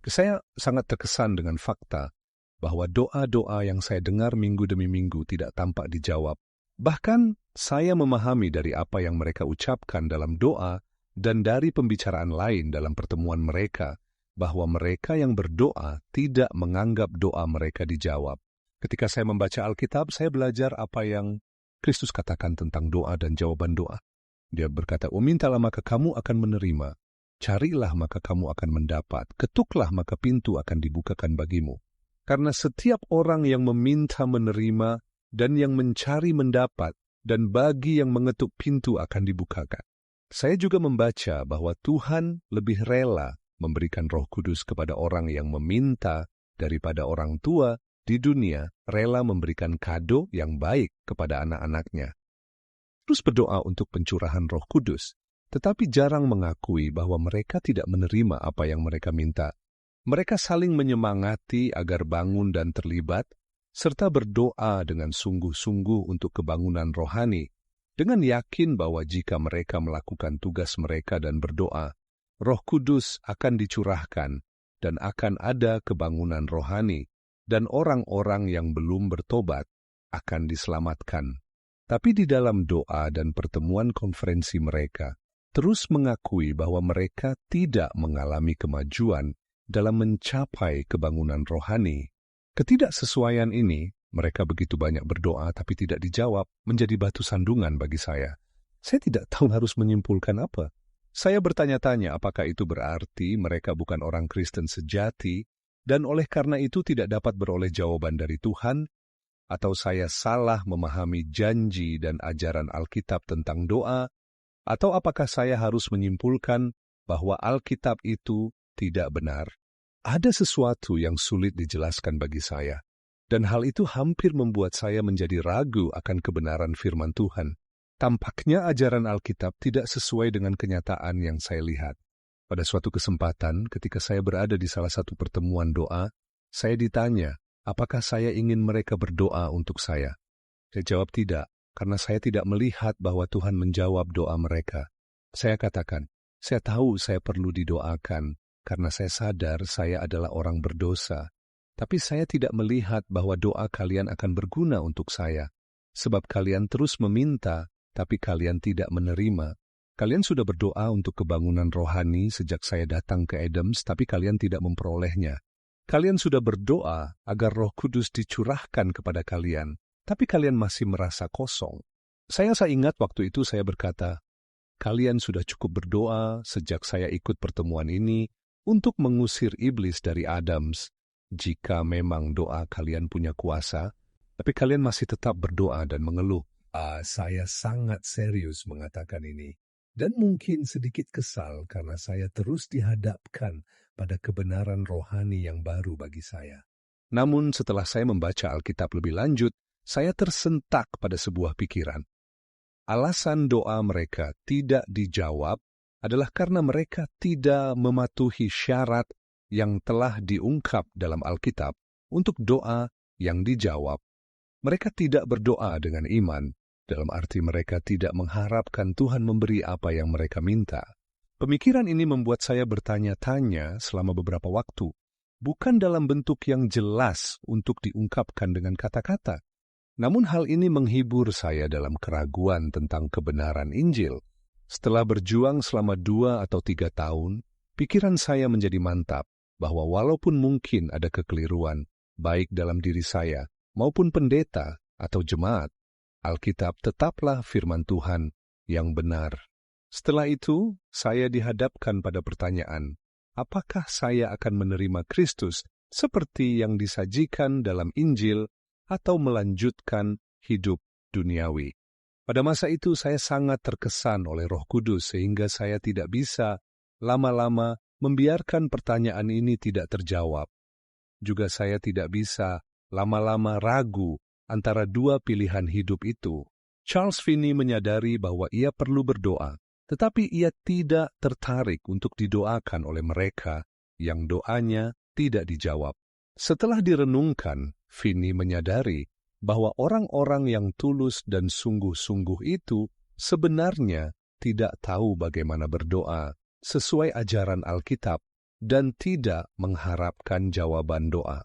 Saya sangat terkesan dengan fakta bahwa doa-doa yang saya dengar minggu demi minggu tidak tampak dijawab. Bahkan saya memahami dari apa yang mereka ucapkan dalam doa dan dari pembicaraan lain dalam pertemuan mereka, bahwa mereka yang berdoa tidak menganggap doa mereka dijawab. Ketika saya membaca Alkitab, saya belajar apa yang Kristus katakan tentang doa dan jawaban doa. Dia berkata, mintalah maka kamu akan menerima, carilah maka kamu akan mendapat, ketuklah maka pintu akan dibukakan bagimu. Karena setiap orang yang meminta menerima, dan yang mencari mendapat, dan bagi yang mengetuk pintu akan dibukakan. Saya juga membaca bahwa Tuhan lebih rela memberikan Roh Kudus kepada orang yang meminta daripada orang tua di dunia rela memberikan kado yang baik kepada anak-anaknya. Terus berdoa untuk pencurahan Roh Kudus, tetapi jarang mengakui bahwa mereka tidak menerima apa yang mereka minta. Mereka saling menyemangati agar bangun dan terlibat, serta berdoa dengan sungguh-sungguh untuk kebangunan rohani, dengan yakin bahwa jika mereka melakukan tugas mereka dan berdoa, Roh Kudus akan dicurahkan dan akan ada kebangunan rohani, dan orang-orang yang belum bertobat akan diselamatkan. Tapi di dalam doa dan pertemuan konferensi mereka, terus mengakui bahwa mereka tidak mengalami kemajuan dalam mencapai kebangunan rohani. Ketidaksesuaian ini, mereka begitu banyak berdoa tapi tidak dijawab, menjadi batu sandungan bagi saya. Saya tidak tahu harus menyimpulkan apa. Saya bertanya-tanya apakah itu berarti mereka bukan orang Kristen sejati, dan oleh karena itu tidak dapat beroleh jawaban dari Tuhan, atau saya salah memahami janji dan ajaran Alkitab tentang doa, atau apakah saya harus menyimpulkan bahwa Alkitab itu tidak benar. Ada sesuatu yang sulit dijelaskan bagi saya, dan hal itu hampir membuat saya menjadi ragu akan kebenaran firman Tuhan. Tampaknya ajaran Alkitab tidak sesuai dengan kenyataan yang saya lihat. Pada suatu kesempatan, ketika saya berada di salah satu pertemuan doa, saya ditanya, apakah saya ingin mereka berdoa untuk saya? Saya jawab tidak, karena saya tidak melihat bahwa Tuhan menjawab doa mereka. Saya katakan, saya tahu saya perlu didoakan, karena saya sadar saya adalah orang berdosa. Tapi saya tidak melihat bahwa doa kalian akan berguna untuk saya, sebab kalian terus meminta, tapi kalian tidak menerima. Kalian sudah berdoa untuk kebangunan rohani sejak saya datang ke Adams, tapi kalian tidak memperolehnya. Kalian sudah berdoa agar Roh Kudus dicurahkan kepada kalian, tapi kalian masih merasa kosong. Saya ingat waktu itu saya berkata, kalian sudah cukup berdoa sejak saya ikut pertemuan ini untuk mengusir iblis dari Adams. Jika memang doa kalian punya kuasa, tapi kalian masih tetap berdoa dan mengeluh. Saya sangat serius mengatakan ini. Dan mungkin sedikit kesal karena saya terus dihadapkan pada kebenaran rohani yang baru bagi saya. Namun setelah saya membaca Alkitab lebih lanjut, saya tersentak pada sebuah pikiran. Alasan doa mereka tidak dijawab adalah karena mereka tidak mematuhi syarat yang telah diungkap dalam Alkitab untuk doa yang dijawab. Mereka tidak berdoa dengan iman, dalam arti mereka tidak mengharapkan Tuhan memberi apa yang mereka minta. Pemikiran ini membuat saya bertanya-tanya selama beberapa waktu, bukan dalam bentuk yang jelas untuk diungkapkan dengan kata-kata. Namun hal ini menghibur saya dalam keraguan tentang kebenaran Injil. Setelah berjuang selama 2 atau 3 tahun, pikiran saya menjadi mantap bahwa walaupun mungkin ada kekeliruan, baik dalam diri saya maupun pendeta atau jemaat, Alkitab tetaplah firman Tuhan yang benar. Setelah itu, saya dihadapkan pada pertanyaan, apakah saya akan menerima Kristus seperti yang disajikan dalam Injil atau melanjutkan hidup duniawi? Pada masa itu saya sangat terkesan oleh Roh Kudus sehingga saya tidak bisa lama-lama membiarkan pertanyaan ini tidak terjawab. Juga saya tidak bisa lama-lama ragu antara 2 pilihan hidup itu. Charles Finney menyadari bahwa ia perlu berdoa, tetapi ia tidak tertarik untuk didoakan oleh mereka yang doanya tidak dijawab. Setelah direnungkan, Finney menyadari bahwa orang-orang yang tulus dan sungguh-sungguh itu sebenarnya tidak tahu bagaimana berdoa sesuai ajaran Alkitab dan tidak mengharapkan jawaban doa.